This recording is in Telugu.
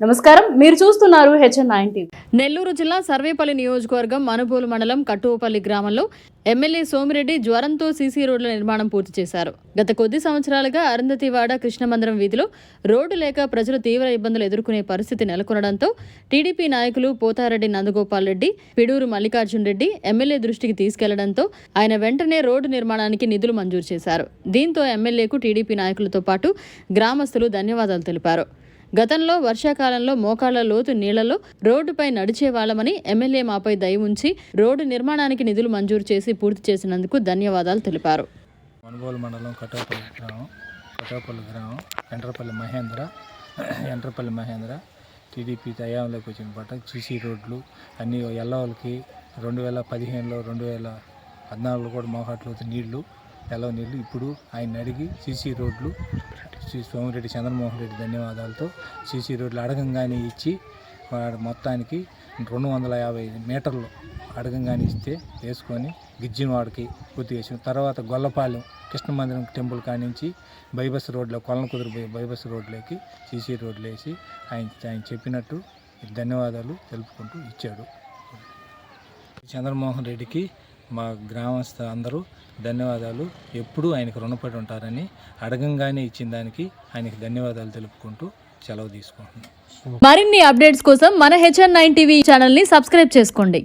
నమస్కారం, మీరు చూస్తున్నారు HN9 టీవీ. నెల్లూరు జిల్లా సర్వేపల్లి నియోజకవర్గం మనుబోలు మండలం కట్టువపల్లి గ్రామంలో ఎమ్మెల్యే సోమిరెడ్డి జ్వరంతో సీసీ రోడ్ల నిర్మాణం పూర్తి చేశారు. గత కొద్ది సంవత్సరాలుగా అరుంధతివాడ కృష్ణమందిరం వీధిలో రోడ్డు లేక ప్రజలు తీవ్ర ఇబ్బందులు ఎదుర్కొనే పరిస్థితి నెలకొనడంతో టీడీపీ నాయకులు పోతారెడ్డి నందగోపాల్ రెడ్డి, పిడూరు మల్లికార్జున్ రెడ్డి ఎమ్మెల్యే దృష్టికి తీసుకెళ్లడంతో ఆయన వెంటనే రోడ్డు నిర్మాణానికి నిధులు మంజూరు చేశారు. దీంతో ఎమ్మెల్యేకు టీడీపీ నాయకులతో పాటు గ్రామస్తులు ధన్యవాదాలు తెలిపారు. గతంలో వర్షాకాలంలో మోకాళ్ల లోతు నీళ్లలో రోడ్డుపై నడిచేవాళ్లమని ఎమ్మెల్యే మాపై దయ ఉంచి రోడ్డు నిర్మాణానికి నిధులు మంజూరు చేసి పూర్తి చేసినందుకు ధన్యవాదాలు తెలిపారు. మనుబోలు మండలం కట్టోపల్లి గ్రామం ఎంట్రపల్లి మహేంద్ర టీడీపీ తయారంలోకి వచ్చిన పాట సీసీ రోడ్లు అన్నీ ఎల్లవలకి 2015లో 2014లో కూడా మోకాట్లోతు నీళ్లు ఎల్లవ నీళ్లు ఇప్పుడు ఆయన అడిగి సీసీ రోడ్లు సోమిరెడ్డి చంద్రమోహన్ రెడ్డి ధన్యవాదాలతో సీసీ రోడ్లు అడగంగానే ఇచ్చి మొత్తానికి 250 మీటర్లు అడగంగానే ఇస్తే వేసుకొని గిజ్జినవాడికి పూర్తి చేసిన తర్వాత గొల్లపాలెం కృష్ణమందిరం టెంపుల్ కానించి బైబస్ రోడ్లో కొలనకుదురు బైబస్ రోడ్లోకి సీసీ రోడ్లు వేసి ఆయన చెప్పినట్టు ధన్యవాదాలు తెలుపుకుంటూ ఇచ్చాడు. చంద్రమోహన్ రెడ్డికి మా గ్రామస్థ అందరూ ధన్యవాదాలు, ఎప్పుడూ ఆయనకు రుణపడి ఉంటారని అడగంగానే ఇచ్చిన దానికి ఆయనకి ధన్యవాదాలు తెలుపుకుంటూ సెలవు తీసుకుంటున్నాం. మరిన్ని అప్డేట్స్ కోసం మన HN9 టీవీ ఛానల్ని సబ్స్క్రైబ్ చేసుకోండి.